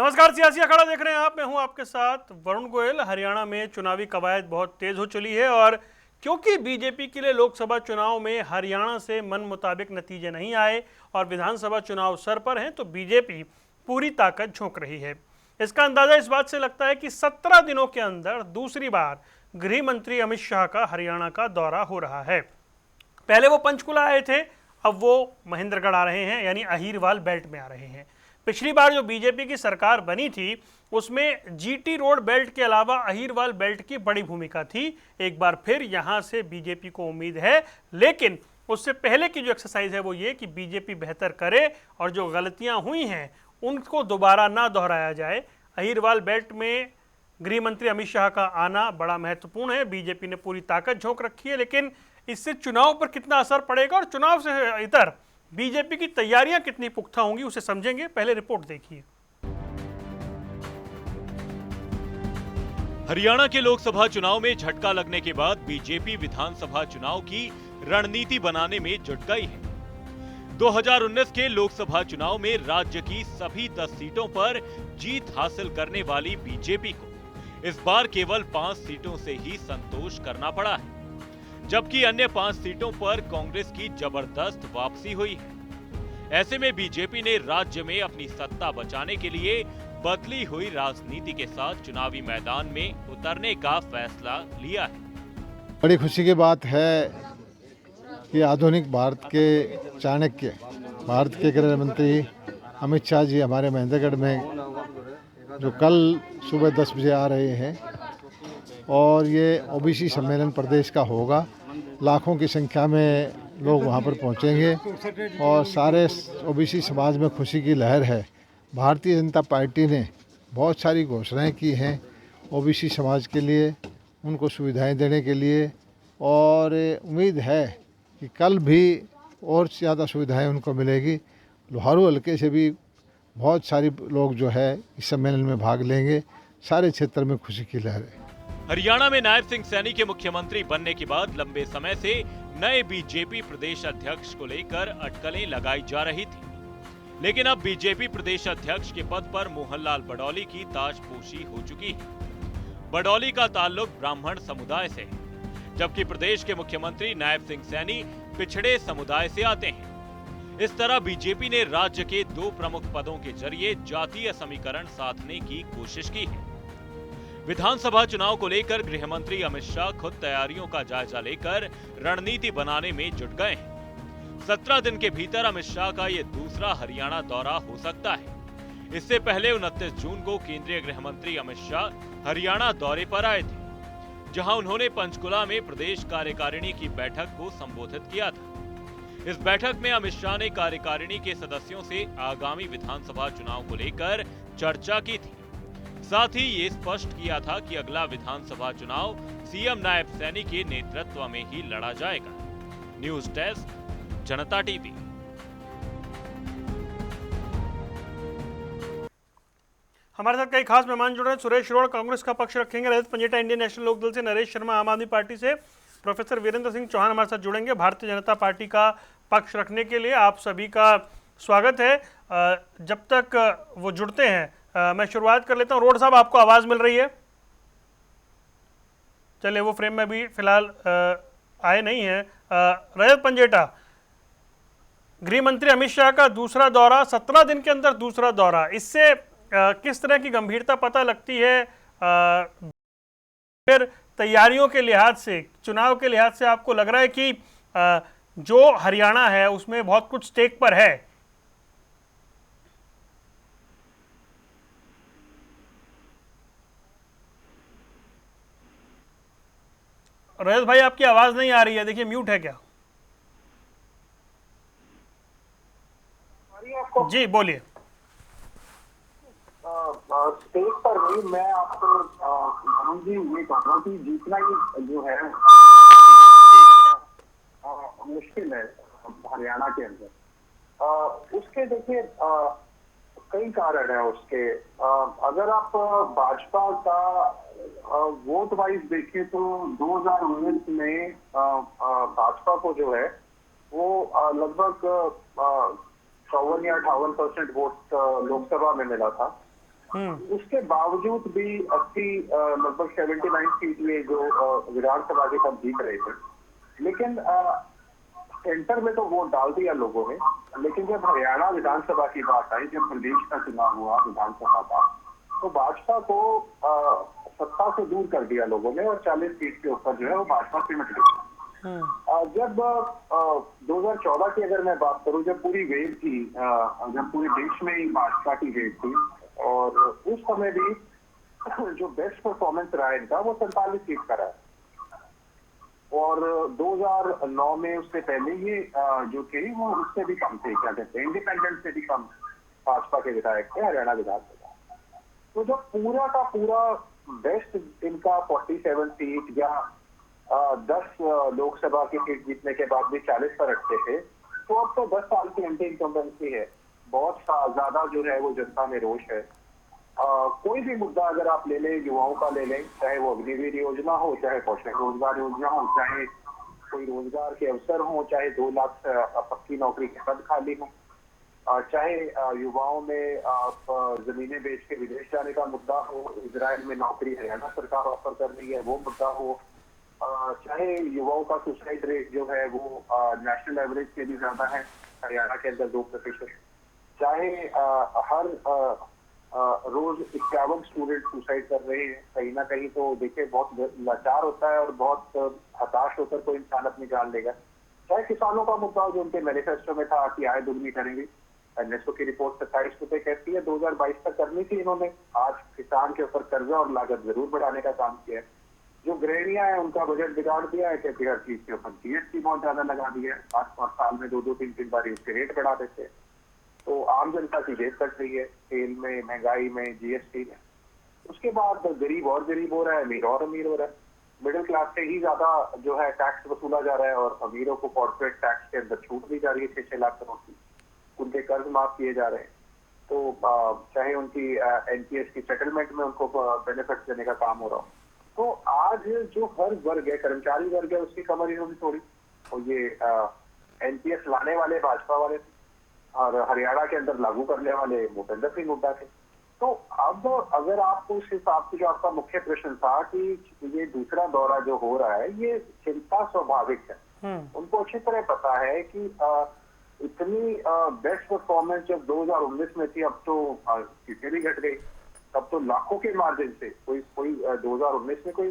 नमस्कार, सियासी अखाड़ा देख रहे हैं आप। मैं हूं आपके साथ वरुण गोयल। हरियाणा में चुनावी कवायद बहुत तेज हो चली है और क्योंकि बीजेपी के लिए लोकसभा चुनाव में हरियाणा से मन मुताबिक नतीजे नहीं आए और विधानसभा चुनाव सर पर हैं, तो बीजेपी पूरी ताकत झोंक रही है। इसका अंदाजा इस बात से लगता है कि 17 दिनों के अंदर दूसरी बार गृह मंत्री अमित शाह का हरियाणा का दौरा हो रहा है। पहले वो पंचकुला आए थे, अब वो महेंद्रगढ़ आ रहे हैं, यानी अहीरवाल बेल्ट में आ रहे हैं। पिछली बार जो बीजेपी की सरकार बनी थी उसमें जीटी रोड बेल्ट के अलावा अहीरवाल बेल्ट की बड़ी भूमिका थी। एक बार फिर यहां से बीजेपी को उम्मीद है, लेकिन उससे पहले की जो एक्सरसाइज है वो ये कि बीजेपी बेहतर करे और जो गलतियां हुई हैं उनको दोबारा ना दोहराया जाए। अहीरवाल बेल्ट में गृह मंत्री अमित शाह का आना बड़ा महत्वपूर्ण है। बीजेपी ने पूरी ताकत झोंक रखी है, लेकिन इससे चुनाव पर कितना असर पड़ेगा और चुनाव से इतर बीजेपी की तैयारियां कितनी पुख्ता होंगी उसे समझेंगे। पहले रिपोर्ट देखिए। हरियाणा के लोकसभा चुनाव में झटका लगने के बाद बीजेपी विधानसभा चुनाव की रणनीति बनाने में जुट गई है। 2019 के लोकसभा चुनाव में राज्य की सभी 10 सीटों पर जीत हासिल करने वाली बीजेपी को इस बार केवल 5 सीटों से ही संतोष करना पड़ा है, जबकि अन्य 5 सीटों पर कांग्रेस की जबरदस्त वापसी हुई है। ऐसे में बीजेपी ने राज्य में अपनी सत्ता बचाने के लिए बदली हुई राजनीति के साथ चुनावी मैदान में उतरने का फैसला लिया है। बड़ी खुशी की बात है कि आधुनिक भारत के चाणक्य, भारत के गृह मंत्री अमित शाह जी हमारे महेंद्रगढ़ में जो कल सुबह 10 बजे आ रहे हैं और ये ओबीसी सम्मेलन प्रदेश का होगा। लाखों की संख्या में लोग वहाँ पर पहुँचेंगे और सारे ओबीसी समाज में खुशी की लहर है। भारतीय जनता पार्टी ने बहुत सारी घोषणाएं की हैं ओबीसी समाज के लिए, उनको सुविधाएं देने के लिए, और उम्मीद है कि कल भी और ज़्यादा सुविधाएं उनको मिलेगी। लोहारू हल्के से भी बहुत सारे लोग जो है इस सम्मेलन में भाग लेंगे। सारे क्षेत्र में खुशी की लहर है। हरियाणा में नायब सिंह सैनी के मुख्यमंत्री बनने के बाद लंबे समय से नए बीजेपी प्रदेश अध्यक्ष को लेकर अटकलें लगाई जा रही थी, लेकिन अब बीजेपी प्रदेश अध्यक्ष के पद पर मोहनलाल बडौली की ताजपोशी हो चुकी है। बडौली का ताल्लुक ब्राह्मण समुदाय से है, जबकि प्रदेश के मुख्यमंत्री नायब सिंह सैनी पिछड़े समुदाय से आते हैं। इस तरह बीजेपी ने राज्य के 2 प्रमुख पदों के जरिए जातीय समीकरण साधने की कोशिश की है। विधानसभा चुनाव को लेकर गृह मंत्री अमित शाह खुद तैयारियों का जायजा लेकर रणनीति बनाने में जुट गए हैं। 17 दिन के भीतर अमित शाह का ये दूसरा हरियाणा दौरा हो सकता है। इससे पहले 29 जून को केंद्रीय गृह मंत्री अमित शाह हरियाणा दौरे पर आए थे, जहां उन्होंने पंचकुला में प्रदेश कार्यकारिणी की बैठक को संबोधित किया था। इस बैठक में अमित शाह ने कार्यकारिणी के सदस्यों से आगामी विधानसभा चुनाव को लेकर चर्चा की थी। साथ ही ये स्पष्ट किया था कि अगला विधानसभा चुनाव सीएम नायब सैनी के नेतृत्व में ही लड़ा जाएगा। न्यूज डेस्क, जनता टीवी। हमारे साथ कई खास मेहमान जुड़ रहे हैं। सुरेश रोड़ कांग्रेस का पक्ष रखेंगे, रजत पंजेटा इंडियन नेशनल लोकदल से, नरेश शर्मा आम आदमी पार्टी से, प्रोफेसर वीरेंद्र सिंह चौहान हमारे साथ जुड़ेंगे भारतीय जनता पार्टी का पक्ष रखने के लिए। आप सभी का स्वागत है। जब तक वो जुड़ते हैं मैं शुरुआत कर लेता हूं। रोड साहब, आपको आवाज मिल रही है? चलिए, वो फ्रेम में भी फिलहाल आए नहीं है। रजत पंजेटा, गृह मंत्री अमित शाह का दूसरा दौरा, 17 दिन के अंदर दूसरा दौरा, इससे किस तरह की गंभीरता पता लगती है? फिर तैयारियों के लिहाज से, चुनाव के लिहाज से आपको लग रहा है कि जो हरियाणा है उसमें बहुत कुछ स्टेक पर है? रजत भाई, आपकी आवाज नहीं आ रही है, देखिए म्यूट है क्या? जी बोलिए। स्टेज पर नहीं, मैं आपको जी ये कहूँगा कि जीतना ही जो है मुश्किल है हरियाणा के अंदर। उसके देखिए कई कारण है उसके। अगर आप भाजपा का वोट वाइज देखें तो 2019 में भाजपा को जो है वो लगभग 54 या 58% वोट लोकसभा में मिला था। उसके बावजूद भी 80 लगभग 79 सीट ये जो विधानसभा के सब जीत रहे थे। लेकिन सेंटर में तो वोट डाल दिया लोगों ने, लेकिन जब हरियाणा विधानसभा की बात आई, जब प्रदेश का चुनाव हुआ विधानसभा का, तो भाजपा को सत्ता से दूर कर दिया लोगों ने और 40 सीट के ऊपर जो है वो भाजपा सिमट गई। जब 2014 की अगर मैं बात करूं, जब पूरी वेव थी, जब पूरे देश में ही भाजपा की वेव थी, और उस समय भी जो बेस्ट परफॉर्मेंस रहा इनका वो 47 सीट का रहा। और 2009 में उससे पहले ये जो थे वो उससे भी कम थे, क्या कहते हैं, इंडिपेंडेंट से भी कम भाजपा के विधायक थे हरियाणा विधानसभा। तो जब पूरा का पूरा बेस्ट इनका 47 सीट या 10 लोकसभा की सीट जीतने के बाद भी 40 पर रखते थे, तो अब तो 10 साल की एंटी इनकम्बेंसी है। बहुत ज्यादा जो है वो जनता में रोष है। कोई भी मुद्दा अगर आप ले लें, युवाओं का ले लें, चाहे वो अग्निवीर योजना हो, चाहे कौशल रोजगार योजना हो, चाहे कोई रोजगार के अवसर हो, चाहे 2 लाख पक्की नौकरी के पद खाली हो, चाहे युवाओं में आप जमीनें बेच के विदेश जाने का मुद्दा हो, इजराइल में नौकरी हरियाणा सरकार ऑफर कर रही है वो मुद्दा हो, चाहे युवाओं का सुसाइड रेट जो है वो नेशनल एवरेज से भी ज्यादा है, हरियाणा के अंदर 2%, चाहे हर रोज 51 स्टूडेंट सुसाइड कर रहे हैं कहीं ना कहीं। तो देखिए बहुत लाचार होता है और बहुत हताश होकर कोई इंसान अपनी जान लेगा। चाहे किसानों का मुद्दा जो उनके मैनिफेस्टो में था कि आय दुगनी करेंगे, एनएसओ की रिपोर्ट 27 रुपए कहती है, 2022 तक करनी थी इन्होंने, आज किसान के ऊपर कर्जा और लागत जरूर बढ़ाने का काम किया है। जो गृहणियां हैं उनका बजट बिगाड़ दिया है, कहते हर चीज के ऊपर जीएसटी बहुत ज्यादा लगा दिया है, 5 साल में 2-2, 3-3 बार उसके रेट बढ़ा देते हैं। तो आम जनता की जेब कट रही है, तेल में, महंगाई में, जीएसटी में। उसके बाद गरीब और गरीब हो रहा है, अमीर और अमीर हो रहा है। मिडिल क्लास से ही ज्यादा जो है टैक्स वसूला जा रहा है और अमीरों को कॉर्पोरेट टैक्स के अंदर छूट दी जा रही है 6-6 लाख करोड़ की। उनके कर्ज माफ किए जा रहे हैं। तो चाहे उनकी एनपीएस की सेटलमेंट में उनको बेनिफिट देने का काम हो रहा हो। तो आज जो हर वर्ग है, कर्मचारी वर्ग है, उसकी कमर इन्होंने तोड़ी। और ये एनपीएस लाने वाले भाजपा वाले और हरियाणा के अंदर लागू करने वाले भूपेंद्र सिंह हुड्डा थे। तो अब अगर आपको उस हिसाब से जो आपका मुख्य प्रश्न था कि ये दूसरा दौरा जो हो रहा है, ये चिंता स्वाभाविक है। उनको अच्छी तरह पता है कि इतनी बेस्ट परफॉर्मेंस जब 2019 में थी, अब तो सीटें भी घट गई। तब तो लाखों के मार्जिन से, कोई 2019 में कोई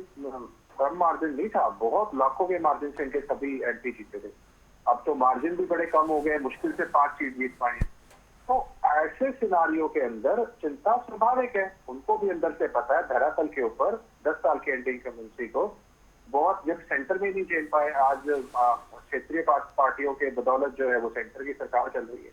कम मार्जिन नहीं था, बहुत लाखों के मार्जिन से इनके सभी एमपी जीते थे। अब तो मार्जिन भी बड़े कम हो गए, मुश्किल से 5 सीट जीत पाए। तो ऐसे सिनारियों के अंदर चिंता स्वाभाविक है। उनको भी अंदर से पता है धरातल के ऊपर 10 साल के एंटी इनकम्बेंसी को बहुत, जब सेंटर में नहीं झेल पाए, आज क्षेत्रीय पार्टियों के बदौलत जो है वो सेंटर की सरकार चल रही है।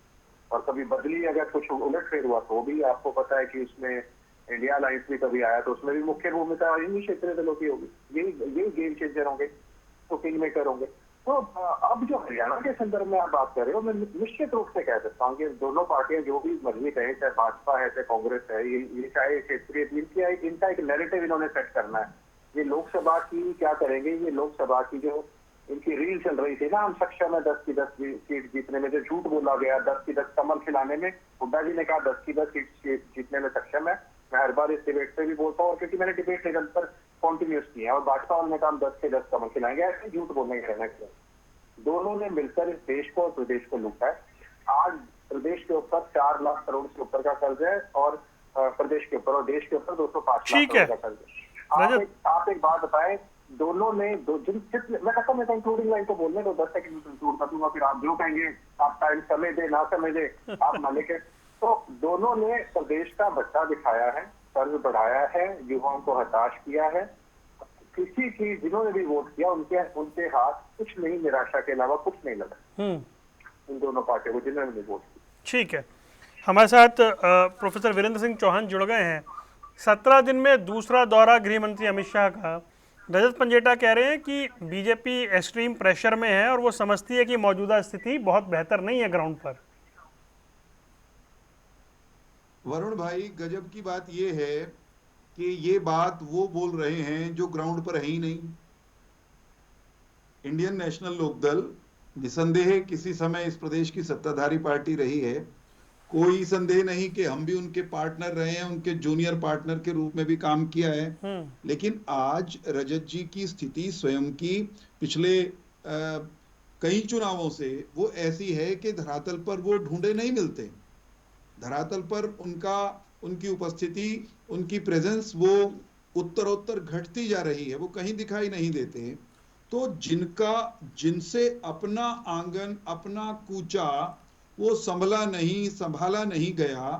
और कभी बदली अगर कुछ उलट फेर हुआ तो भी आपको पता है कि उसमें इंडिया अलायंस भी कभी आया तो उसमें भी मुख्य भूमिका इन्हीं क्षेत्रीय दलों की होगी। यही गेम चेंजर होंगे, तो किंग मेकर होंगे। तो अब जो हरियाणा के संदर्भ में आप बात कर रहे हो, मैं निश्चित रूप से कह सकता हूँ कि दोनों पार्टियां जो भी मर्जी कहें, चाहे भाजपा है चाहे कांग्रेस है, ये चाहे क्षेत्रीय, इनका एक नैरेटिव इन्होंने सेट करना है। ये लोकसभा की क्या करेंगे, ये लोकसभा की जो इनकी रील चल रही थी ना, हम सक्षम है 10 की 10 सीट जीतने में, जो झूठ बोला गया 10 की 10 कमल खिलाने में, हुड्डा जी ने कहा 10 की 10 सीट जीतने में सक्षम है। मैं हर बार इस डिबेट पे भी बोलता हूँ, और क्योंकि मैंने डिबेट निरंतर कॉन्टिन्यूस की है, और भाजपा वालों ने कहा 10 के 10 कमल खिलाएंगे, ऐसे झूठ बोलने के रहना चाहिए। दोनों ने मिलकर इस देश को और प्रदेश को लूटा है। आज प्रदेश के ऊपर 4 लाख करोड़ से ऊपर का कर्ज है, और प्रदेश के ऊपर और देश के ऊपर 205 लाख करोड़ का कर्ज है। आप एक बात बताएं, दोनों ने मैं कहता हूँ, मैं कंक्लूडिंग लाइन को बोलने दो, 10 सेकंड कंक्लूड कर दूंगा, फिर आप जो कहेंगे, आप टाइम समय दे ना समय दे, आप मालिक है। तो दोनों ने प्रदेश का भट्टा दिखाया है, कर्ज बढ़ाया है, युवाओं को हताश किया है। किसी की जिन्होंने भी वोट किया उनके हाथ कुछ नहीं, निराशा के अलावा कुछ नहीं लगा इन दोनों पार्टियों को जिन्होंने भी वोट किया। ठीक है, हमारे साथ प्रोफेसर वीरेंद्र सिंह चौहान जुड़ गए हैं। 17 दिन में दूसरा दौरा गृह मंत्री अमित शाह का। रजत पंजेटा कह रहे हैं कि बीजेपी एक्सट्रीम प्रेशर में है और वो समझती है कि मौजूदा स्थिति बहुत बेहतर नहीं है ग्राउंड पर। वरुण भाई, गजब की बात ये है कि ये बात वो बोल रहे हैं जो ग्राउंड पर है ही नहीं। इंडियन नेशनल लोकदल निसंदेह किसी समय इस प्रदेश की सत्ताधारी पार्टी रही है। कोई संदेह नहीं कि हम भी उनके पार्टनर रहे हैं, उनके जूनियर पार्टनर के रूप में भी काम किया है। लेकिन आज रजत जी की स्थिति स्वयं की पिछले कई चुनावों से वो ऐसी है कि धरातल पर वो ढूंढे नहीं मिलते। धरातल पर उनकी उपस्थिति, उनकी प्रेजेंस वो उत्तरोत्तर घटती जा रही है, वो कहीं दिखाई नहीं देते। तो जिनसे अपना आंगन, अपना कूचा वो संभाला नहीं गया,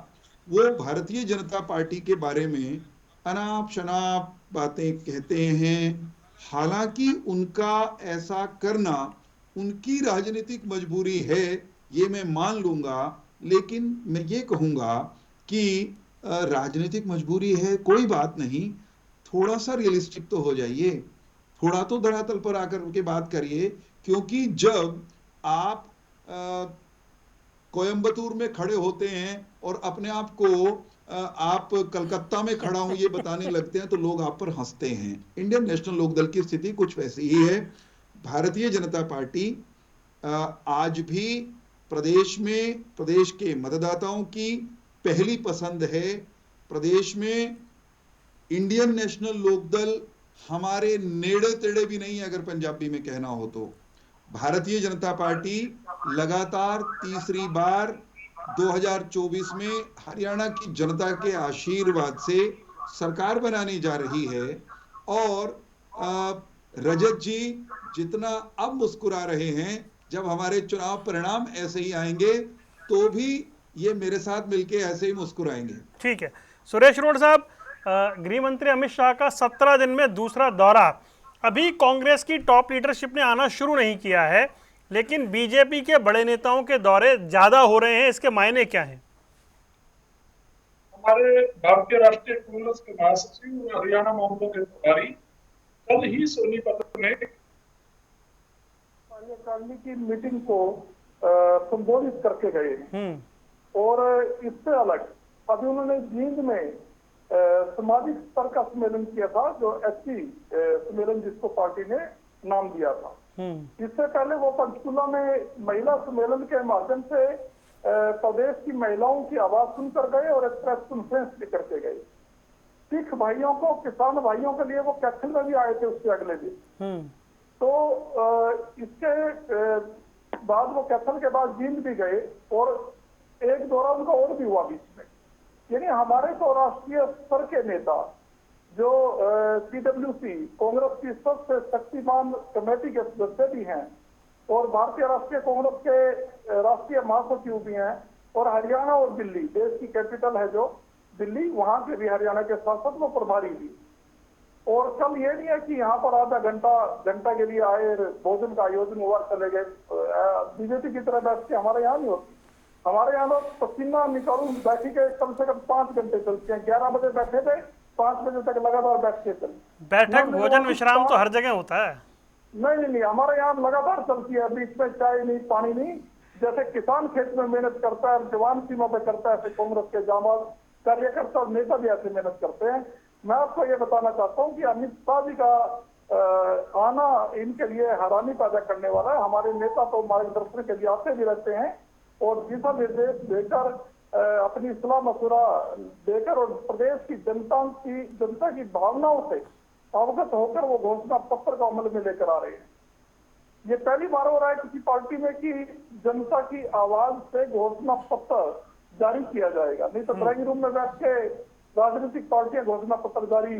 वो भारतीय जनता पार्टी के बारे में अनाप शनाप बातें कहते हैं। हालांकि उनका ऐसा करना उनकी राजनीतिक मजबूरी है, ये मैं मान लूंगा। लेकिन मैं ये कहूंगा कि राजनीतिक मजबूरी है, कोई बात नहीं, थोड़ा सा रियलिस्टिक तो हो जाइए, थोड़ा तो धरातल पर आकर के बात करिए। क्योंकि जब आप कोयंबटूर में खड़े होते हैं और अपने आप को आप कलकत्ता में खड़ा हूं ये बताने लगते हैं, तो लोग आप पर हंसते हैं। इंडियन नेशनल लोकदल की स्थिति कुछ वैसी ही है। भारतीय जनता पार्टी आज भी प्रदेश के मतदाताओं की पहली पसंद है। प्रदेश में इंडियन नेशनल लोकदल हमारे नेड़े तेड़े भी नहीं है, अगर पंजाबी में कहना हो तो। भारतीय जनता पार्टी लगातार तीसरी बार 2024 में हरियाणा की जनता के आशीर्वाद से सरकार बनाने जा रही है। और रजत जी जितना अब मुस्कुरा रहे हैं, जब हमारे चुनाव परिणाम ऐसे ही आएंगे तो भी ये मेरे साथ मिलके ऐसे ही मुस्कुराएंगे। ठीक है सुरेश रोड साहब, गृह मंत्री अमित शाह का 17 दिन में दूसरा दौरा। अभी कांग्रेस की टॉप लीडरशिप ने आना शुरू नहीं किया है, लेकिन बीजेपी के बड़े नेताओं के दौरे ज्यादा हो रहे हैं, इसके मायने क्या हैं? हमारे भारतीय राष्ट्रीय कांग्रेस के महासचिव और हरियाणा मामलों के प्रभारी कल ही सोनीपत में कार्यकारिणी की मीटिंग को संबोधित करके गए। और इससे अलग अभी उन्होंने जींद में सामाजिक स्तर का सम्मेलन किया था, जो एससी सम्मेलन जिसको पार्टी ने नाम दिया था। इससे पहले वो पंचकुला में महिला सम्मेलन के माध्यम से प्रदेश की महिलाओं की आवाज सुनकर गए और एक प्रेस कॉन्फ्रेंस भी करके गए। सिख भाइयों को, किसान भाइयों के लिए वो कैथल में भी आए थे उसके अगले दिन। तो इसके बाद वो कैथल के बाद जींद भी गए और एक दौरा उनका और भी हुआ बीच में। यानी हमारे तो राष्ट्रीय स्तर के नेता जो पीडब्ल्यूसी कांग्रेस की सबसे शक्तिमान कमेटी के सदस्य भी हैं और भारतीय राष्ट्रीय कांग्रेस के राष्ट्रीय महासचिव भी हैं, और हरियाणा और दिल्ली, देश की कैपिटल है जो दिल्ली, वहां के भी हरियाणा के सांसद वो प्रभारी भी। और कल ये नहीं है कि यहाँ पर आधा घंटा के लिए आए, भोजन का आयोजन हुआ, चले गए। बीजेपी की तरह बैठ के हमारे यहाँ नहीं होती। हमारे यहाँ लोग पसीना निकालू बैठी के कम से कम 5 घंटे चलते हैं। 11 बजे बैठे थे, 5 बजे तक लगातार बैठ के चले। बैठक, भोजन, विश्राम तो हर जगह होता है। नहीं, हमारे यहाँ लगातार चलती है, बीच में चाय नहीं, पानी नहीं। जैसे किसान खेत में मेहनत करता है, जवान सीमा पे करता है, ऐसे कांग्रेस के जांबाज कार्यकर्ता और नेता भी ऐसे मेहनत करते हैं। मैं आपको ये बताना चाहता हूँ कि अमित शाह जी का आना इनके लिए हैरानी पैदा करने वाला है। हमारे नेता तो मार्गदर्शन के लिए आते भी रहते हैं और दिशा निर्देश देकर, अपनी सलाह मशुरा देकर और प्रदेश की जनता की भावनाओं से अवगत होकर वो घोषणा पत्र का अमल में लेकर आ रहे हैं। ये पहली बार हो रहा है किसी पार्टी में कि जनता की आवाज से घोषणा पत्र जारी किया जाएगा। नहीं तो ड्राइंग रूम में बैठ के राजनीतिक पार्टियां घोषणा पत्र जारी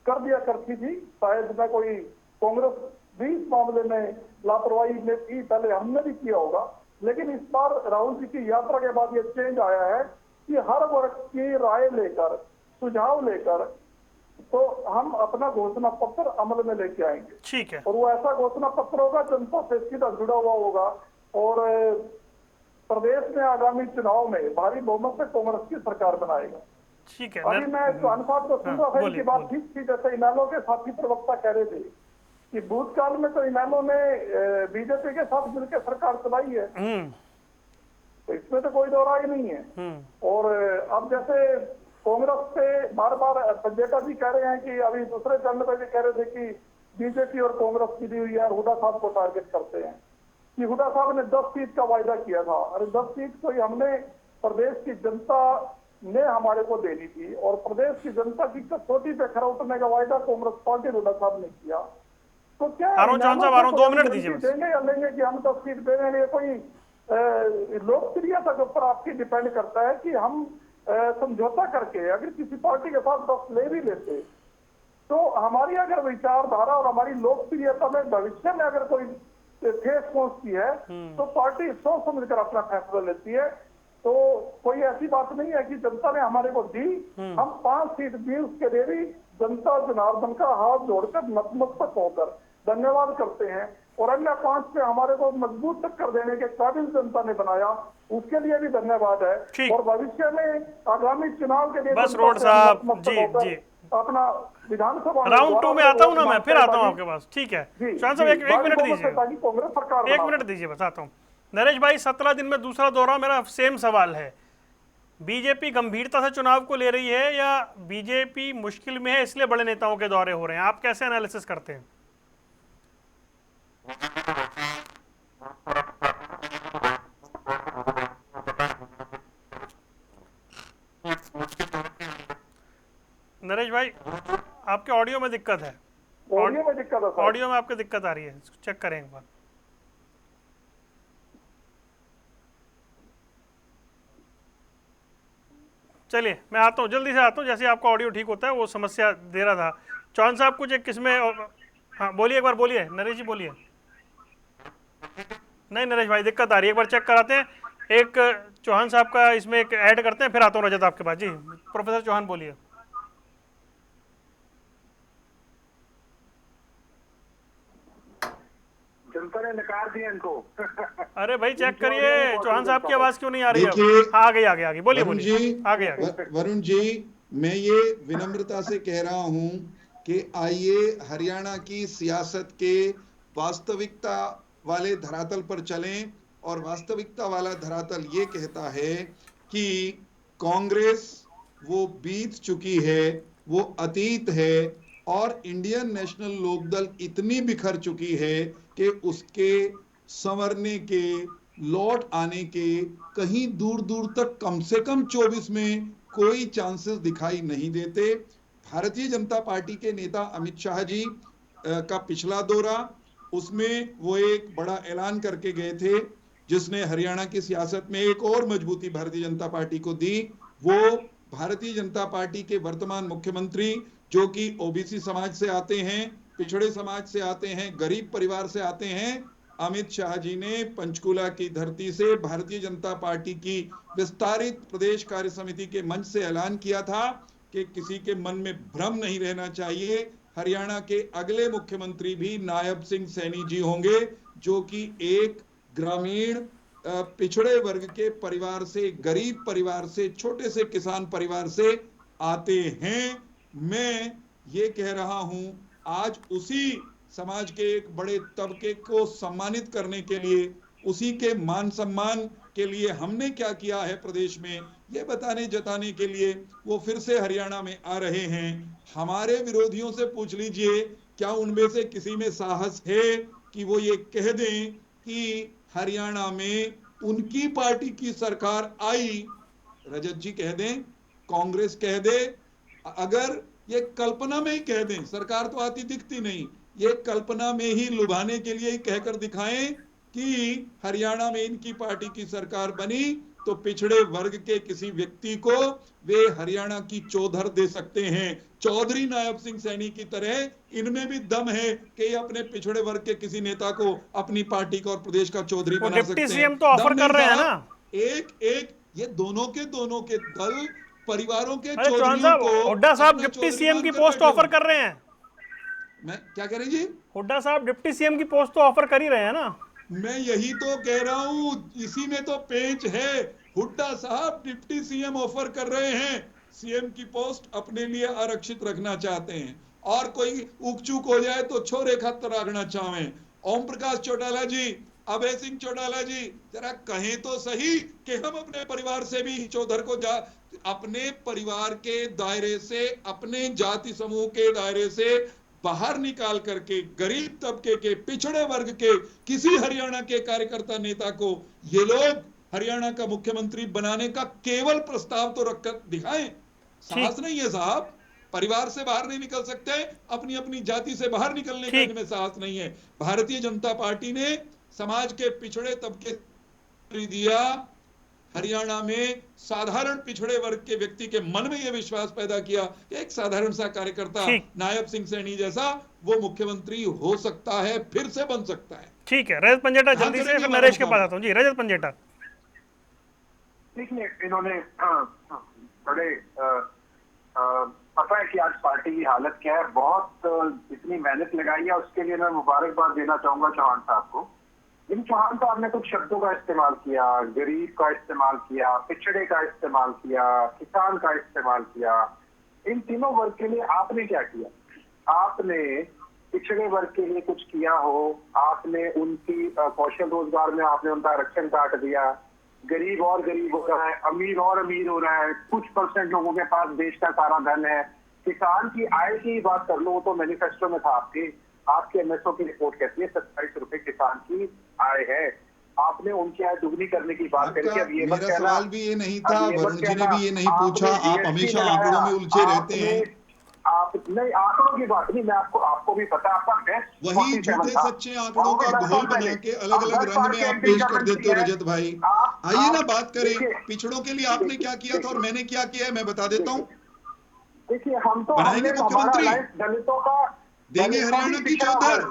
कर दिया करती थी। शायद मैं कोई कांग्रेस भी इस मामले में लापरवाही में की, पहले हमने भी किया होगा, लेकिन इस बार राहुल जी की यात्रा के बाद ये चेंज आया है कि हर वर्ग की राय लेकर, सुझाव लेकर तो हम अपना घोषणा पत्र अमल में लेके आएंगे। ठीक है। और वो ऐसा घोषणा पत्र होगा जनता से सीधा जुड़ा हुआ होगा और प्रदेश में आगामी चुनाव में भारी बहुमत से कांग्रेस की सरकार बनाएगा। ठीक है। अभी मैं अनुसार तो सुन रहा था, इनकी बात ठीक थी। जैसे इनेलो के साथी प्रवक्ता कह रहे थे कि भूतकाल में तो इनेलो ने बीजेपी के साथ मिलकर सरकार चलाई है, तो इसमें तो कोई दौरा ही नहीं है। और अब जैसे कांग्रेस से बार बार पंजेटा जी कह रहे हैं कि अभी दूसरे चरण पर भी कह रहे थे कि बीजेपी और कांग्रेस की दी हुई है, हुड्डा साहब को टारगेट करते हैं कि हुड्डा साहब ने 10 सीट का वायदा किया था। अरे 10 सीट तो हमने प्रदेश की जनता ने हमारे को देनी थी, और प्रदेश की जनता की कसौटी पे खरा उतरने का वायदा कांग्रेस पार्टी हुड्डा साहब ने किया। तो क्या आरोन चौहान साहब, आरोन 2 मिनट दीजिए बस। देंगे या लेंगे कि हम 10 सीट दे देंगे, कोई लोकप्रियता के ऊपर आपकी डिपेंड करता है कि हम समझौता करके अगर किसी पार्टी के साथ 10 ले भी लेते, तो हमारी अगर विचारधारा और हमारी लोकप्रियता में भविष्य में अगर कोई ठेस पहुंचती है तो पार्टी सोच समझकर अपना फैसला लेती है। तो कोई ऐसी बात नहीं है कि जनता ने हमारे को दी, हम 5 सीट दी, उसके लिए भी जनता जनार्दन का हाथ जोड़कर नतमस्तक होकर धन्यवाद करते हैं, और अन्य 5 पे हमारे को मजबूत टक्कर देने के काबिल जनता ने बनाया, उसके लिए भी धन्यवाद है। और भविष्य में आगामी चुनाव के लिए बस रोड साहब जी अपना विधानसभा राउंड 2 में आता हूं ना, मैं फिर आता हूं आपके पास। ठीक है चौहान साहब, एक मिनट दीजिए, कांग्रेस सरकार 1 मिनट दीजिए, बताता हूं। नरेश भाई, 17 दिन में दूसरा दौरा, मेरा सेम सवाल है, बीजेपी गंभीरता से चुनाव को ले रही है या बीजेपी मुश्किल में है इसलिए बड़े नेताओं के दौरे हो रहे हैं? आप कैसे एनालिसिस करते हैं? नरेश भाई, आपके ऑडियो में दिक्कत है, ऑडियो में आपके दिक्कत आ रही है, चेक करें एक बार। चलिए मैं आता हूँ, जल्दी से आता हूँ, जैसे आपका ऑडियो ठीक होता है, वो समस्या दे रहा था। चौहान साहब कुछ एक किसमें, हाँ बोलिए, एक बार बोलिए नरेश जी, बोलिए। नहीं नरेश भाई, दिक्कत आ रही है, एक बार चेक कराते हैं। एक चौहान साहब का इसमें एक ऐड करते हैं, फिर आता हूँ रजत आपके पास। जी प्रोफेसर चौहान बोलिए। जनता ने नकार दिया इनको। अरे भाई चेक करिए, चौहान साहब की आवाज क्यों नहीं आ रही है? आ गई, आगे बोलिए, बोलिए, आगे। वरुण जी, मैं ये विनम्रता से कह रहा हूं कि आइए हरियाणा की सियासत के वास्तविकता वाले धरातल पर चलें, और वास्तविकता वाला धरातल ये कहता है कि कांग्रेस वो बीत चुकी है, वो अतीत है, और इंडियन नेशनल लोकदल इतनी बिखर चुकी है कि उसके संवरने के, लौट आने के कहीं दूर दूर तक, कम से कम 24 में कोई चांसेस दिखाई नहीं देते। भारतीय जनता पार्टी के नेता अमित शाह जी का पिछला दौरा, उसमें वो एक बड़ा ऐलान करके गए थे जिसने हरियाणा की सियासत में एक और मजबूती भारतीय जनता पार्टी को दी। वो भारतीय जनता पार्टी के वर्तमान मुख्यमंत्री, जो कि ओबीसी समाज से आते हैं, पिछड़े समाज से आते हैं, गरीब परिवार से आते हैं, अमित शाह जी ने पंचकुला की धरती से भारतीय जनता पार्टी की विस्तारित प्रदेश कार्य समिति के मंच से ऐलान किया था कि किसी के मन में भ्रम नहीं रहना चाहिए, हरियाणा के अगले मुख्यमंत्री भी नायब सिंह सैनी जी होंगे, जो कि एक ग्रामीण पिछड़े वर्ग के परिवार से, गरीब परिवार से, छोटे से किसान परिवार से आते हैं। मैं ये कह रहा हूं, आज उसी समाज के एक बड़े तबके को सम्मानित करने के लिए, उसी के मान सम्मान के लिए हमने क्या किया है प्रदेश में, ये बताने जताने के लिए वो फिर से हरियाणा में आ रहे हैं। हमारे विरोधियों से पूछ लीजिए, क्या उनमें से किसी में साहस है कि वो ये कह दें कि हरियाणा में उनकी पार्टी की सरकार आई? रजत जी कह दें, कांग्रेस कह दे, अगर ये कल्पना में ही कह दें, सरकार तो आती दिखती नहीं, ये कल्पना में ही लुभाने के लिए ही कहकर दिखाएं कि हरियाणा में इनकी पार्टी की सरकार बनी तो पिछड़े वर्ग के किसी व्यक्ति को वे हरियाणा की चौधर दे सकते हैं। चौधरी नायब सिंह सैनी की तरह इनमें भी दम है कि ये अपने पिछड़े वर्ग के किसी नेता को अपनी पार्टी का और प्रदेश का चौधरी बना सकते हैं। डिप्टी सीएम तो ऑफर कर रहे हैं ना। एक ये दोनों के दल परिवारों के चौधरी को, हुड्डा साहब डिप्टी सीएम की पोस्ट ऑफर कर रहे हैं। मैं क्या कह रही जी? हुड्डा साहब डिप्टी सीएम की पोस्ट तो ऑफर कर ही रहे हैं ना। मैं यही तो कह रहा हूं, इसी में तो पेंच है। हुड्डा साहब डिप्टी सीएम ऑफर कर रहे हैं, सीएम की पोस्ट अपने लिए आरक्षित रखना चाहते हैं, और कोई उकचूक हो जाए तो छोरे खत रखना चाहें। ओम प्रकाश चौटाला जी, अभय सिंह चौटाला जी, जरा कहें तो सही कि हम अपने परिवार से भी चौधर को अपने परिवार के दायरे से, अपने जाति समूह के दायरे से बाहर निकाल करके गरीब तबके के, पिछड़े वर्ग के किसी हरियाणा के कार्यकर्ता नेता को ये लोग हरियाणा का मुख्यमंत्री बनाने का केवल प्रस्ताव तो रखकर दिखाएं। साहस नहीं है साहब, परिवार से बाहर नहीं निकल सकते, अपनी अपनी जाति से बाहर निकलने का इनमें साहस नहीं है। भारतीय जनता पार्टी ने समाज के पिछड़े तबके दिया, हरियाणा में साधारण पिछड़े वर्ग के व्यक्ति के मन में यह विश्वास पैदा किया कि एक साधारण सा कार्यकर्ता नायब सिंह सैनी जैसा वो मुख्यमंत्री हो सकता है, फिर से बन सकता है। ठीक है रजत पंजेटा, जल्दी से फिर नरेश के पास आता हूँ जी। रजत पंजेटा, देखिए इन्होंने बड़े पता है कि आज पार्टी की हालत क्या है, बहुत इतनी मेहनत लगाई है, उसके लिए मैं मुबारकबाद देना चाहूंगा चौहान साहब को। इन चौहान साहब ने कुछ शब्दों का इस्तेमाल किया, गरीब का इस्तेमाल किया, पिछड़े का इस्तेमाल किया, किसान का इस्तेमाल किया। इन तीनों वर्ग के लिए आपने क्या किया? आपने पिछड़े वर्ग के लिए कुछ किया हो? आपने उनकी कौशल रोजगार में आपने उनका आरक्षण काट दिया, गरीब और गरीब हो रहा है, अमीर और अमीर हो रहा है, कुछ परसेंट लोगों के पास देश का सारा धन है। किसान की आय की बात कर लो, तो मैनिफेस्टो में था आपके एमएसओ की रिपोर्ट कहती है 27 रुपए किसान की आय है। आपने उनकी आय दुगनी करने की बात करी। अब ये मेरा सवाल भी ये नहीं था, वरुण जी ने भी ये नहीं पूछा, आप हमेशा आंकड़ों में उलझे रहते हैं। आप नहीं, आंकड़ों की बात नहीं, मैं आपको भी पता, आपका बेस्ट वही झूठे सच्चे आंकड़ों का घोल बना के अलग अलग रंग में आप पेश कर देते हो रजत भाई। आइए ना बात करें, पिछड़ों के लिए आपने क्या किया था और मैंने क्या किया है, मैं बता देता हूँ। देखिए हम तो बनाएंगे मुख्यमंत्री, दलितों का देंगे हरियाणा की चौधर,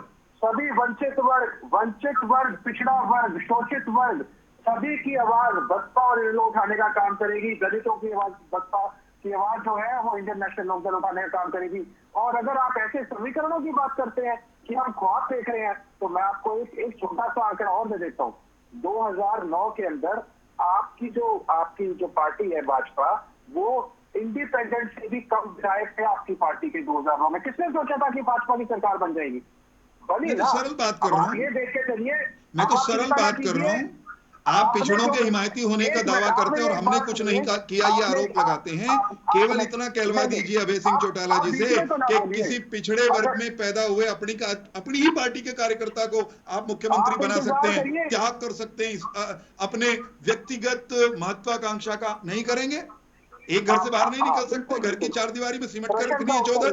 सभी वंचित वर्ग, पिछड़ा वर्ग, शोषित वर्ग, सभी की आवाज बसपा और इनको उठाने का काम करेगी। दलितों की आवाज, बसपा की आवाज जो है वो इंडियन नेशनल लोकदल उठाने का काम करेगी। और अगर आप ऐसे समीकरणों की बात करते हैं कि हम ख्वाब देख रहे हैं, तो मैं आपको एक छोटा सा आंकड़ा और दे देता हूँ। 2009 के अंदर आपकी जो पार्टी है भाजपा, वो इंडिपेंडेंट से भी कम विधायक थे आपकी पार्टी के 2009 में। किसने सोचा था कि भाजपा की सरकार बन जाएगी? बनी ना। सरल बात कर रहा हूँ, ये देख के चलिए, मैं तो सरल बात कर रहा हूँ। आप पिछड़ों के हिमायती होने का दावा करते हैं और हमने कुछ नहीं किया, ये आरोप लगाते हैं। केवल इतना कहलवा दीजिए अभय सिंह चौटाला जी से कि किसी पिछड़े वर्ग में पैदा हुए अपनी ही पार्टी के कार्यकर्ता को आप मुख्यमंत्री बना सकते हैं, त्याग कर सकते हैं अपने व्यक्तिगत महत्वाकांक्षा का, नहीं करेंगे? एक घर से बाहर नहीं निकल सकते, घर की चार दीवारी में सिमट कर रखनी है चौधर।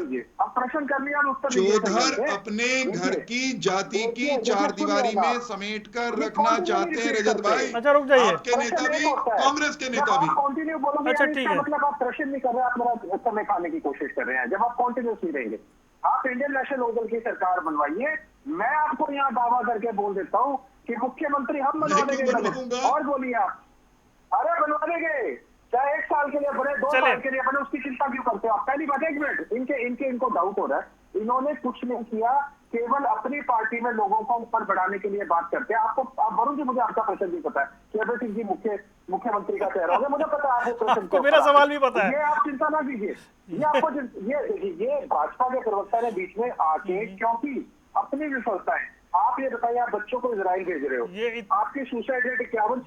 चौधर अपने घर की जाति की चार दीवारी में समेट कर रखना चाहते हैं रजत भाई। अच्छा रुक जाइए, आपके नेता भी, कांग्रेस के नेता भी। कंटिन्यू बोलोगे, अच्छा ठीक है, मतलब आप प्रश्न नहीं कर रहे, आप मेरा समय खाने की कोशिश कर रहे हैं। जब आप कंटिन्यूस नहीं रहेंगे, आप इंडियन नेशनल लोकदल की सरकार बनवाइए। मैं आपको यहाँ दावा करके बोल देता हूँ कि मुख्यमंत्री हम बनवा देंगे। और बोलिए आप, अरे बनवा देंगे, चाहे 1 साल के लिए बने, 2 साल के लिए बने, उसकी चिंता क्यों करते हो आप? पहली बात, 1 मिनट, इनको डाउट हो रहा है, इन्होंने कुछ नहीं किया, केवल अपनी पार्टी में लोगों को ऊपर बढ़ाने के लिए बात करते हैं। आप वरुण जी, मुझे आपका प्रश्न भी पता है कि अभय सिंह जी मुख्यमंत्री का चेहरा होगा, मुझे पता है आपको मेरा सवाल भी पता है। ये आप चिंता ना कीजिए, ये आपको ये भाजपा के प्रवक्ता ने बीच में आके, क्योंकि अपनी विफलताएं, आप ये बताइए, आप बच्चों को इजराइल भेज रहे हो, आपकी सुसाइड रेट 51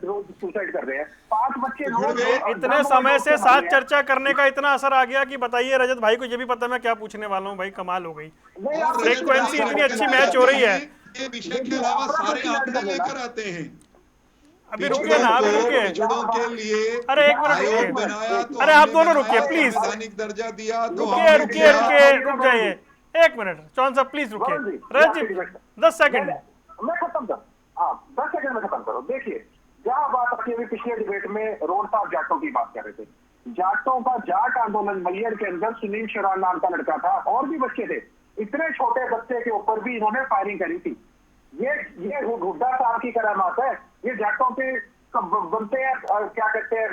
रोज सुसाइड कर रहे हैं, 5 बच्चे रोज। इतने समय से साथ चर्चा करने का इतना असर आ गया कि बताइए रजत भाई को ये भी पता मैं क्या पूछने वाला हूँ। भाई कमाल हो गई, फ्रीक्वेंसी इतनी अच्छी मैच हो रही है। ये विषय के अलावा सारे आंकड़े लेकर आते हैं। अभी रुकिए ना, अभी रुकिए, के लिए अरे 1 मिनट बनाया, तो अरे आप दोनों रुकिए प्लीज, संवैधानिक दर्जा दिया, तो रुक जाइए 1 मिनट, चौहान साहब प्लीज रुकिए। रजत 10 सेकंड मैं खत्म कर, हाँ 10 सेकंड में खत्म करो। देखिए, जहाँ बात आती है, पिछले डिबेट में रोड साहब जाटों की बात कर रहे थे। जाटों का जाट आंदोलन मैयर के अंदर सुनील शरान नाम का लड़का था, और भी बच्चे थे, इतने छोटे बच्चे के ऊपर भी इन्होंने फायरिंग करी थी। ये हुड्डा साहब की करामात है। ये जाटों पे बनते हैं, क्या कहते हैं,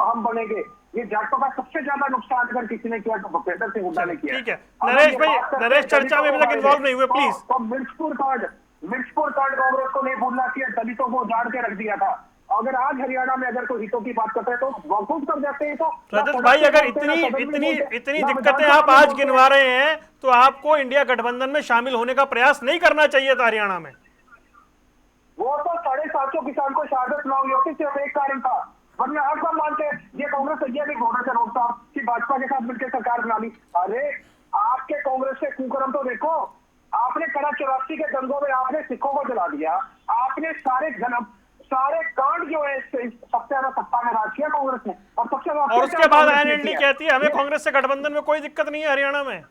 हम बनेंगे। ये जाटों का सबसे ज्यादा नुकसान अगर किसी ने किया तो भूपेंद्र सिंह हुड्डा ने किया। ठीक है नरेश भाई, नरेश चर्चा में अभी तक इन्वॉल्व नहीं हुए प्लीज। तो मिर्चपुर कांड कांग्रेस को नहीं भूलना चाहिए, दलितों को उजाड़ के रख दिया था। अगर आज हरियाणा में अगर कोई हितों की बात करते हैं तो वकूफ कर जाते हैं। तो रजत भाई, अगर इतनी दिक्कतें आप आज गिनवा रहे हैं तो आपको इंडिया गठबंधन में शामिल होने का प्रयास नहीं करना चाहिए था हरियाणा में। वो तो 750 किसान को शहादत ना हुई होती, सिर्फ एक कारण था, वरना हर सब मानते हैं ये कांग्रेस सैया भी घोड़ा से रोकता कि भाजपा के साथ मिलकर सरकार बना ली। अरे आपके कांग्रेस के कुकर्म तो देखो, आपने कड़ा 84 के दंगों में आपने सिखों को जला दिया, आपने सारे कांड जो है सबसे ज्यादा सत्ता में राज किया कांग्रेस ने, और सबसे ज्यादा और उसके बाद आईएनएलडी कहती है हमें कांग्रेस से गठबंधन में कोई दिक्कत नहीं है हरियाणा में,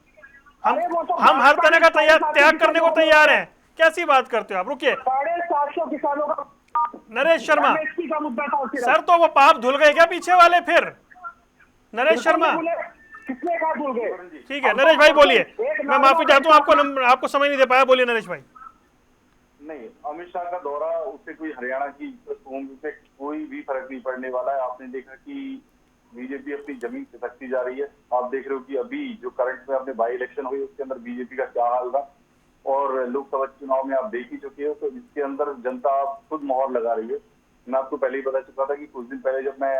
हम हर तरह का त्याग करने को तैयार हैं। कैसी बात करते हो आप? रुकिए 750 किसानों का नरेश शर्मा MSP का मुद्दा था उसी सर, तो वो पाप धुल गए क्या पीछे वाले फिर? नरेश शर्मा किसने कहा भूल गए? ठीक है, नरेश भाई बोलिए, मैं माफी चाहता हूँ, आपको समय नहीं दे पाया, बोलिए नरेश भाई। नहीं, अमित शाह का दौरा, उससे कोई हरियाणा की पृष्ठभूमि पे कोई भी फर्क नहीं पड़ने वाला है। आपने देखा कि बीजेपी अपनी जमीन खिसकती जा रही है। आप देख रहे हो कि अभी जो करंट में अपने बाई इलेक्शन हुई उसके अंदर बीजेपी का क्या हाल रहा, और लोकसभा चुनाव में आप देख ही चुके हो, तो इसके अंदर जनता खुद मोहर लगा रही है। मैं आपको पहले ही बता चुका था कि कुछ दिन पहले जब मैं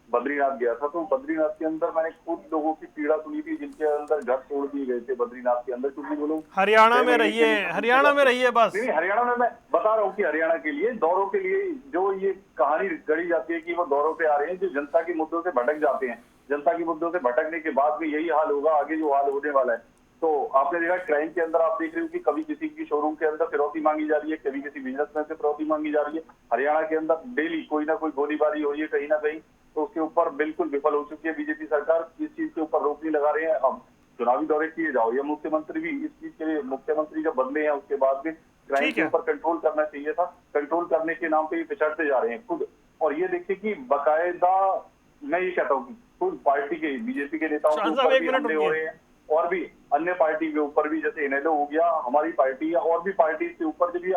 बद्रीनाथ गया था, तो बद्रीनाथ के अंदर मैंने खुद लोगों की पीड़ा सुनी थी जिनके अंदर घर तोड़ दिए गए थे बद्रीनाथ के अंदर, क्योंकि वो लोग हरियाणा में रहिए बस। नहीं, हरियाणा में मैं बता रहा हूँ कि हरियाणा के लिए दौरों के लिए जो ये कहानी गढ़ी जाती है कि वो दौरों पे आ रहे हैं, जो जनता के मुद्दों से भटक जाते हैं। जनता के मुद्दों से भटकने के बाद भी यही हाल होगा, आगे जो हाल होने वाला है। तो आपने देखा क्राइम के अंदर, आप देख रहे हो कि कभी किसी की शोरूम के अंदर फिरौती मांगी जा रही है, कभी किसी बिजनेसमैन से फिरौती मांगी जा रही है। हरियाणा के अंदर डेली कोई ना कोई गोलीबारी हो रही है कहीं ना कहीं, तो उसके ऊपर बिल्कुल विफल हो चुकी है बीजेपी सरकार। इस चीज के ऊपर रोक नहीं लगा रहे हैं। अब चुनावी दौरे किए जाओ, या मुख्यमंत्री भी इस चीज के लिए, मुख्यमंत्री जब बदले हैं उसके बाद भी क्राइम के ऊपर कंट्रोल करना चाहिए था, कंट्रोल करने के नाम पे ये पिछड़ते जा रहे हैं खुद। और ये देखिए कि बाकायदा मैं ये कहता हूँ कि खुद पार्टी के, बीजेपी के नेताओं के ऊपर भी हमले हो रहे हैं, और भी अन्य पार्टी के ऊपर भी, जैसे इनेलो हो गया, हमारी पार्टी या और भी पार्टी के ऊपर जब भी,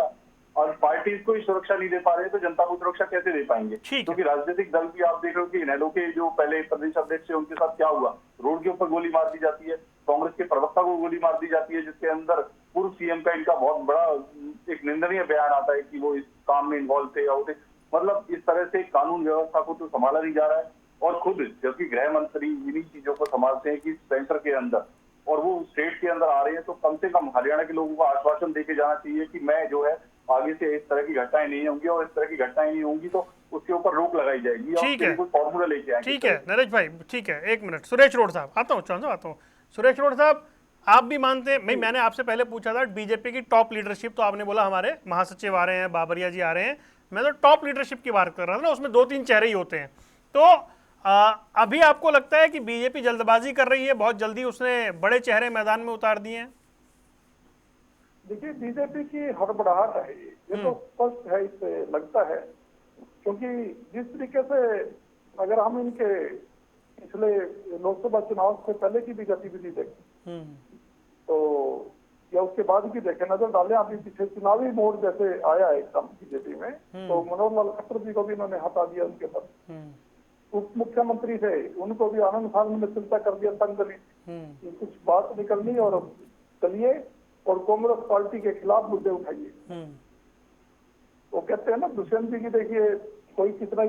और पार्टी को ही सुरक्षा नहीं दे पा रहे तो जनता को सुरक्षा कैसे दे पाएंगे? क्योंकि राजनीतिक दल भी आप देख रहे हो कि इनेलो के जो पहले प्रदेश अध्यक्ष है उनके साथ क्या हुआ, रोड के ऊपर गोली मार दी जाती है, कांग्रेस के प्रवक्ता को गोली मार दी जाती है, जिसके अंदर पूर्व सीएम का इनका बहुत बड़ा एक निंदनीय बयान आता है कि वो इस काम में इन्वॉल्व थे या होते। मतलब इस तरह से कानून व्यवस्था को तो संभाला नहीं जा रहा है, और खुद जबकि गृह मंत्री इन्हीं चीजों को संभालते हैं कि सेंटर के अंदर, और वो स्टेट के अंदर आ रहे हैं, तो कम से कम हरियाणा के लोगों को आश्वासन देके जाना चाहिए कि मैं जो है आगे से इस तरह की घटनाएं नहीं होंगी, और इस तरह की घटनाएं नहीं होंगी तो उसके ऊपर रोक लगाई जाएगी। ठीक है, कोई फॉर्मूला लेके आएंगे। ठीक है नरेश भाई, ठीक है, एक मिनट। सुरेश रोड साहब, आता हूँ। सुरेश रोड साहब, आप भी मानते हैं, मैंने आपसे पहले पूछा था बीजेपी की टॉप लीडरशिप, तो आपने बोला हमारे महासचिव आ रहे हैं, बाबरिया जी आ रहे हैं। मैं तो टॉप लीडरशिप की बात कर रहा था ना, उसमें 2-3 चेहरे ही होते हैं। तो अभी आपको लगता है कि बीजेपी जल्दबाजी कर रही है, बहुत जल्दी उसने बड़े चेहरे मैदान में उतार दिए हैं? देखिए, बीजेपी की हड़बड़ाहट है, ये तो स्पष्ट है, इससे लगता है, क्योंकि जिस तरीके से अगर हम इनके पिछले लोकसभा चुनाव से पहले की भी गतिविधि देखें तो, या उसके बाद की देखें, नजर डालें, अभी पीछे चुनावी मोड जैसे आया है एकदम बीजेपी में, तो मनोहर लाल खट्टर जी को भी इन्होंने हटा दिया उनके पद, उप मुख्यमंत्री थे उनको भी आनंद फानंद में चिंता कर दिया, तंग दलित कुछ बात निकलनी और चलिए और कांग्रेस पार्टी के खिलाफ मुद्दे उठाइए। वो कहते हैं ना दुष्यंत जी की, देखिए कोई कितना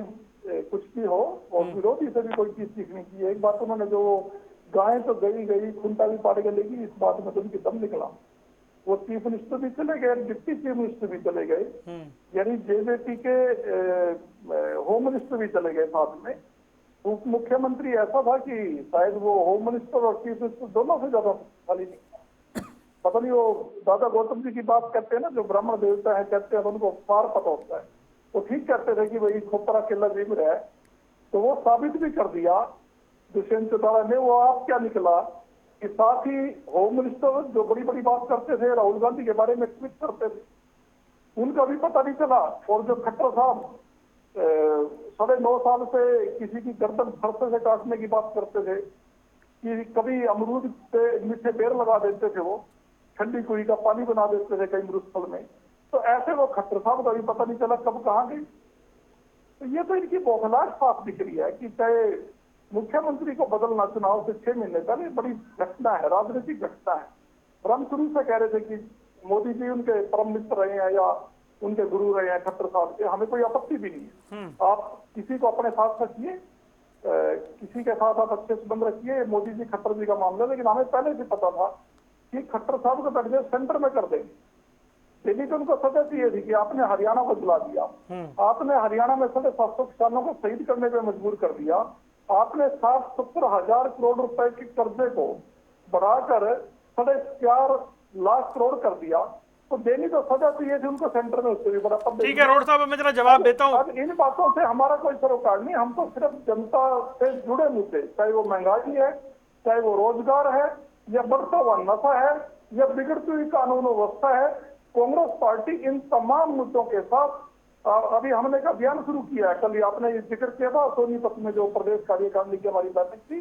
कुछ भी हो और विरोधी से भी कोई चीज सीखनी चाहिए। एक बात उन्होंने जो गाय तो गई खुंटा भी पाड़ के लेगी, इस बात में तो उनकी दम निकला। वो चीफ मिनिस्टर भी चले गए, डिप्टी चीफ मिनिस्टर भी चले गए, यानी जेजेपी के होम मिनिस्टर भी चले गए साथ में। उप मुख्यमंत्री ऐसा था कि शायद वो होम मिनिस्टर और चीफ मिनिस्टर दोनों से ज्यादा खाली नहीं, पता नहीं, वो दादा गौतम जी की बात करते हैं ना, जो ब्राह्मण देवता है कहते हैं, उनको पार पता होता है। वो ठीक कहते थे कि भाई खोपरा केला जीव रहा है, तो वो साबित भी कर दिया दुष्यंत चौटाला ने। वो आप क्या निकला कि साथ ही होम मिनिस्टर जो बड़ी बड़ी बात करते थे, राहुल गांधी के बारे में ट्वीट करते थे, उनका भी पता नहीं चला। और जो खट्टर साहब 9.5 साल से किसी की गर्दन फरसे से काटने की बात करते थे, कि कभी अमरूद पे मीठे पेड़ लगा देते थे, वो ठंडी कुई का पानी बना देते थे कई मरुस्थल में, तो ऐसे वो खट्टर साहब का भी पता नहीं चला कब कहाँ गई। तो ये तो इनकी बौखलाहट साफ दिख रही है कि चाहे मुख्यमंत्री को बदलना चुनाव से 6 महीने पहले बड़ी घटना है, राजनीतिक घटना है। और हम शुरू से कह रहे थे कि मोदी जी उनके परम मित्र रहे हैं या उनके गुरु रहे हैं खट्टर साहब के, हमें कोई आपत्ति भी नहीं है। आप किसी को अपने साथ रखिए, किसी के साथ आप अच्छे संबंध रखिए, मोदी जी खट्टर जी का मामला। लेकिन हमें पहले से पता था कि खट्टर साहब को बैठ सेंटर में कर देंगे। दिल्ली को उनको सजा चाहिए थी कि आपने हरियाणा को जला दिया, आपने हरियाणा में 750 किसानों को शहीद करने पे मजबूर कर दिया, आपने 60-70 हजार करोड़ रुपए के कर्जे को बढ़ाकर 4.5 लाख करोड़ कर दिया, तो देनी तो सजा चाहिए थी उनको सेंटर में, उससे भी बड़ा पद। ठीक है रोड साहब, अब मैं जरा जवाब देता हूँ। अब इन बातों से हमारा कोई सरोकार नहीं, हम तो सिर्फ जनता से जुड़े मुद्दे, चाहे वो महंगाई है, चाहे वो रोजगार है, या बढ़ता हुआ नशा है, या बिगड़ती हुई कानून व्यवस्था है, कांग्रेस पार्टी इन तमाम मुद्दों के साथ अभी हमने एक अभियान शुरू किया है। कल ही आपने ये जिक्र किया था, सोनीपत में जो प्रदेश कार्यकारिणी की हमारी बैठक थी,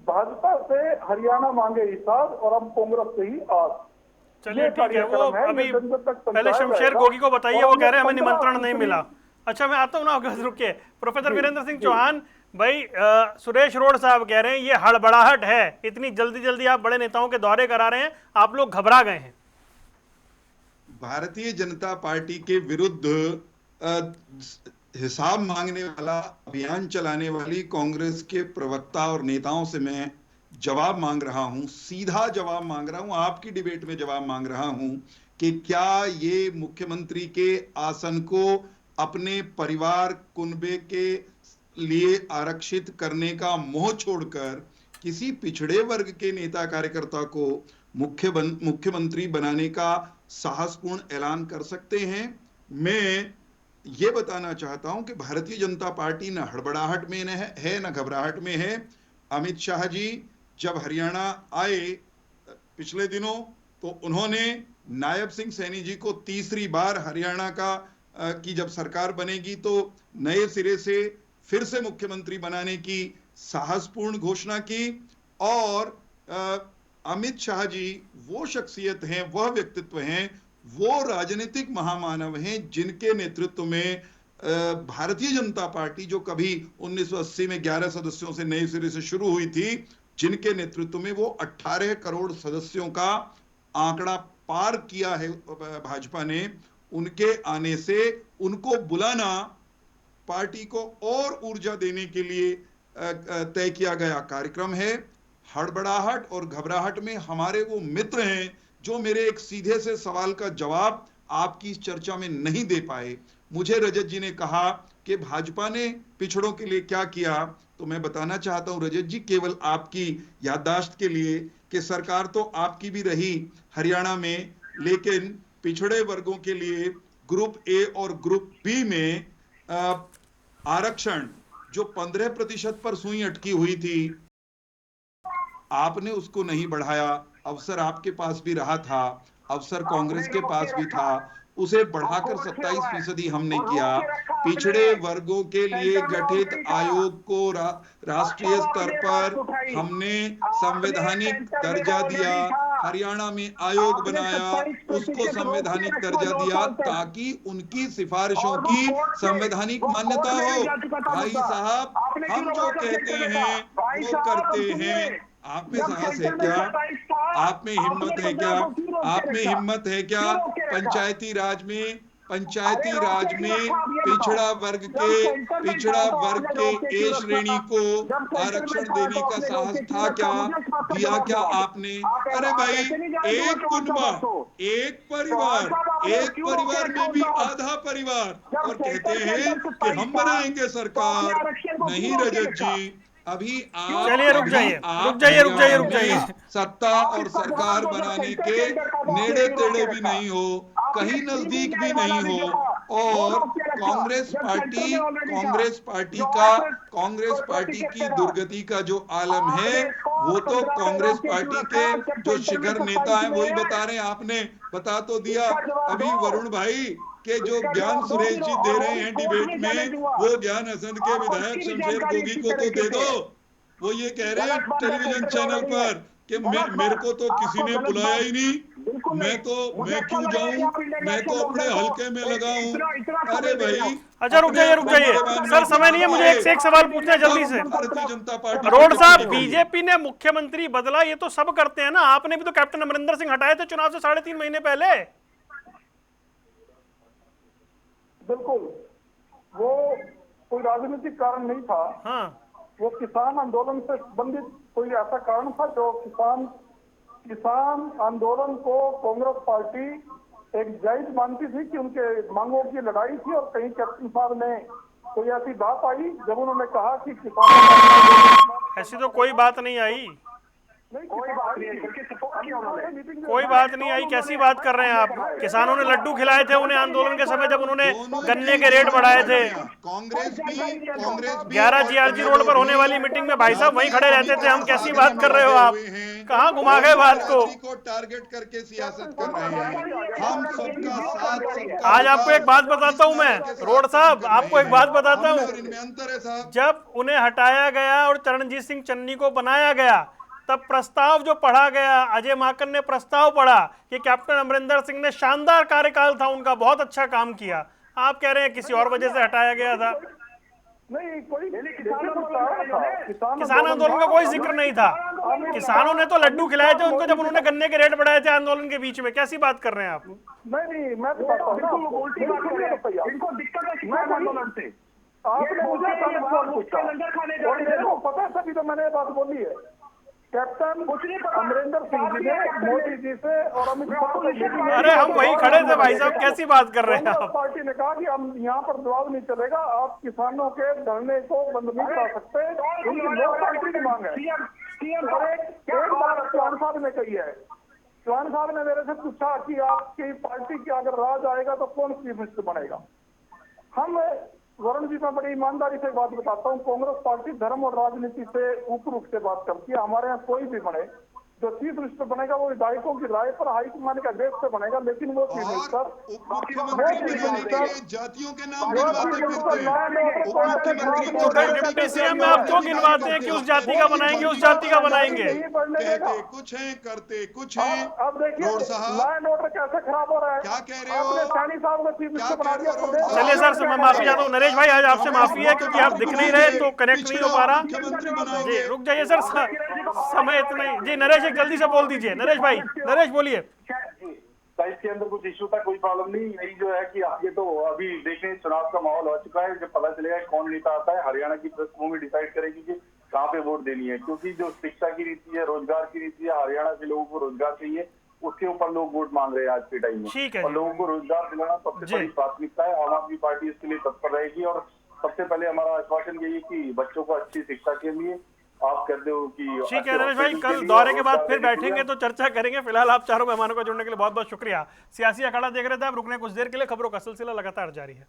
भाजपा से हरियाणा मांगे हिसाब और हम कांग्रेस से ही आज। चलिए ठीक है, वो अभी पहले शमशेर गोगी को बताइए, वो कह रहे हैं हमें निमंत्रण नहीं मिला। अच्छा मैं आता हूँ ना, रुकिए प्रोफेसर वीरेंद्र सिंह चौहान भाई, सुरेश रोड साहब कह रहे हैं ये हड़बड़ाहट है, इतनी जल्दी जल्दी आप बड़े नेताओं के दौरे करा रहे हैं, आप लोग घबरा गए हैं। भारतीय जनता पार्टी के विरुद्ध हिसाब मांगने वाला अभियान चलाने वाली कांग्रेस के प्रवक्ता और नेताओं से मैं जवाब मांग रहा हूं, सीधा जवाब मांग रहा हूं, आपकी डिबेट में जवाब मांग रहा हूं कि क्या ये मुख्यमंत्री के आसन को अपने परिवार कुनबे के लिए आरक्षित करने का मोह छोड़कर किसी पिछड़े वर्ग के नेता कार्यकर्ता को मुख्यमंत्री बनाने का साहसपूर्ण ऐलान कर सकते हैं? मैं ये बताना चाहता हूं कि भारतीय जनता पार्टी न हड़बड़ाहट में है न घबराहट में है। अमित शाह जी जब हरियाणा आए पिछले दिनों, तो उन्होंने नायब सिंह सैनी जी को तीसरी बार हरियाणा की जब सरकार बनेगी तो नए सिरे से फिर से मुख्यमंत्री बनाने की साहसपूर्ण घोषणा की। और अमित शाह जी वो शख्सियत हैं, वह व्यक्तित्व हैं, वो राजनीतिक महामानव हैं जिनके नेतृत्व में भारतीय जनता पार्टी, जो कभी 1980 में 11 सदस्यों से नए सिरे से शुरू हुई थी, जिनके नेतृत्व में वो 18 करोड़ सदस्यों का आंकड़ा पार किया है भाजपा ने, उनके आने से उनको बुलाना पार्टी को और ऊर्जा देने के लिए तय किया गया कार्यक्रम है। हड़बड़ाहट और घबराहट में हमारे वो मित्र हैं जो मेरे एक सीधे से सवाल का जवाब आपकी इस चर्चा में नहीं दे पाए। मुझे रजत जी ने कहा कि भाजपा ने पिछड़ों के लिए क्या किया, तो मैं बताना चाहता हूं रजत जी, केवल आपकी याददाश्त के लिए, कि सरकार तो आपकी भी रही हरियाणा में, लेकिन पिछड़े वर्गों के लिए ग्रुप ए और ग्रुप बी में आरक्षण जो 15% पर सुई अटकी हुई थी, आपने उसको नहीं बढ़ाया। अवसर आपके पास भी रहा था, अवसर कांग्रेस के पास भी था, उसे बढ़ाकर 27% हमने किया। पिछड़े वर्गों के लिए गठित आयोग को राष्ट्रीय स्तर पर हमने संवैधानिक दर्जा दिया, हरियाणा में आयोग बनाया, उसको संवैधानिक दर्जा दिया ताकि उनकी सिफारिशों की संवैधानिक मान्यता हो। भाई साहब, हम जो कहते हैं वो करते हैं। आप में साहस है क्या? आप में हिम्मत है क्या? आप में हिम्मत है क्या? पंचायती राज में पिछड़ा वर्ग के ए श्रेणी को आरक्षण देने का साहस था क्या? दिया क्या आपने? अरे भाई, एक कुनबा, एक परिवार में भी आधा परिवार, और कहते हैं कि हम बनाएंगे सरकार। नहीं रजत जी, अभी आप चलिए रुक जाइए सत्ता और सरकार बनाने के नेड़े तेड़े भी नहीं हो, कहीं नजदीक भी नहीं हो। और कांग्रेस पार्टी की दुर्गति का जो आलम है, वो तो कांग्रेस पार्टी के जो शिखर नेता हैं वही बता रहे हैं। आपने बता तो दिया अभी वरुण भाई के जो ज्ञान सुरेश जी दे रहे हैं डिबेट में, वो ज्ञान हसंद के विधायक शमशेर गोगी को तो दे दो। वो ये कह रहे हैं टेलीविजन चैनल पर कि मेरे को तो किसी ने बुलाया ही नहीं, मैं क्यों जाऊं, मैं तो अपने हल्के में लगाऊं। अरे भाई, अच्छा रुक जाइए सर, समय नहीं है, मुझे एक सवाल पूछना है जल्दी से। भारतीय जनता पार्टी रोड साहब, बीजेपी ने मुख्यमंत्री बदला, ये तो सब करते हैं ना, आपने भी तो कैप्टन अमरिंदर सिंह हटाए थे चुनाव से 3.5 महीने पहले। बिल्कुल, वो कोई राजनीतिक कारण नहीं था। हाँ, वो किसान आंदोलन से संबंधित कोई ऐसा कारण था जो किसान आंदोलन को कांग्रेस पार्टी एक जायज मानती थी कि उनके मांगों की लड़ाई थी। और कहीं कैप्टन साहब ने कोई ऐसी बात आई जब उन्होंने कहा कि किसानों, ऐसी तो कोई बात नहीं आई। कोई बात नहीं है, क्योंकि सपोर्ट किया उन्होंने। कोई बात नहीं आई, कैसी बात कर रहे हैं आप? किसानों ने लड्डू खिलाए थे उन्हें आंदोलन के समय जब उन्होंने गन्ने के रेट बढ़ाए थे। कांग्रेस भी 11 जीआरजी रोड पर होने वाली मीटिंग में भाई साहब वहीं खड़े रहते थे हम। कैसी बात कर रहे हो आप? कहाँ घुमा गए बात को? टारगेट करके सियासत कर रहे हैं। हम सबका साथ आज आपको एक बात बताता हूं मैं, रोड साहब, आपको एक बात बताता हूं। इनमें अंतर है साहब। जब उन्हें हटाया गया और चरणजीत सिंह चन्नी को बनाया गया, तब प्रस्ताव जो पढ़ा गया, अजय माकन ने प्रस्ताव पढ़ा कि कैप्टन अमरिंदर सिंह ने शानदार कार्यकाल था उनका, बहुत अच्छा काम किया। आप कह रहे हैं किसी और वजह से हटाया गया था। नहीं, कोई किसान आंदोलन का कोई जिक्र नहीं था। किसानों ने तो लड्डू खिलाए थे उनको जब उन्होंने गन्ने के रेट बढ़ाए थे आंदोलन के बीच में। कैसी बात कर रहे हैं आप? नहीं, मैं बताता हूं, बिल्कुल उल्टी बात कर रहे हैं। इनको दिक्कत है किसान आंदोलन से। आपने मुझे सवाल पूछा और मेरे को पता है, तभी तो मैंने ये बात बोली है। कैप्टन अमरिंदर सिंह जी ने मोदी जी से और अमित शाह से, अरे हम वहीं खड़े थे भाई साहब, कैसी बात कर रहे हैं कांग्रेस आप? पार्टी ने कहा कि हम यहाँ पर दबाव नहीं चलेगा, आप किसानों के धरने को बंद नहीं करा सकते, उनकी लोकतांत्रिक की मांग है। और एक बात चौहान साहब ने कही है, चौहान साहब ने मेरे से पूछा कि आपकी पार्टी की अगर राज आएगा तो कौन चीफ मिनिस्टर बनेगा। हम वरुण जी, मैं बड़ी ईमानदारी से बात बताता हूँ, कांग्रेस पार्टी धर्म और राजनीति से ऊपर उठ के बात करती है। हमारे यहाँ कोई भी बने, जो चीफ मिनिस्टर बनेगा वो विधायकों की राय पर हाईकमान के आदेश से बनेगा, लेकिन वो चीफ मिनिस्टर जातियों के नाम गिनवाते फिरते हैं। तो डिप्टी सीएम में आप क्यों गिनवाते हैं कि उस जाति का बनाएंगे, उस जाति का बनाएंगे? कहते कुछ हैं, करते कुछ हैं। अब देखिए रोड साहब, लॉ एंड ऑर्डर कैसे खराब हो रहा है। क्या कह रहे हो? आपने सैनी साहब को चीफ मिनिस्टर बना दिया प्रदेश। चलिए सर, मैं माफी चाहता हूँ। नरेश भाई, आज आपसे माफी है क्योंकि आप दिख नहीं रहे तो कनेक्ट नहीं हो पा रहा। जी रुक जाइए सर, समय इतना ही। जी नरेश, एक जल्दी से बोल दीजिए। नरेश भाई, नरेश बोलिए। साइज के अंदर कुछ इशू था, कोई प्रॉब्लम नहीं। यही जो है कि आगे तो अभी देखने चुनाव का माहौल हो चुका है, जब पता चलेगा कौन नेता आता है, हरियाणा की पृष्ठभूमि डिसाइड करेगी कि कहाँ पे वोट देनी है। क्योंकि जो शिक्षा की नीति है, रोजगार की नीति है, हरियाणा के लोगों को रोजगार चाहिए, उसके ऊपर लोग वोट मांग रहे हैं आज के टाइम में। ठीक है, और लोगों को रोजगार दिलाना सबसे बड़ी प्राथमिकता है। आम आदमी पार्टी इसके लिए तत्पर रहेगी और सबसे पहले हमारा आश्वासन यही है कि बच्चों को अच्छी शिक्षा के लिए आप कहते हो कि ठीक है नरेश भाई, कल दौरे के बाद फिर बैठेंगे तो चर्चा करेंगे। फिलहाल आप चारों मेहमानों को जुड़ने के लिए बहुत बहुत शुक्रिया। सियासी अखाड़ा देख रहे थे आप, रुकने कुछ देर के लिए। खबरों का सिलसिला लगातार जारी है।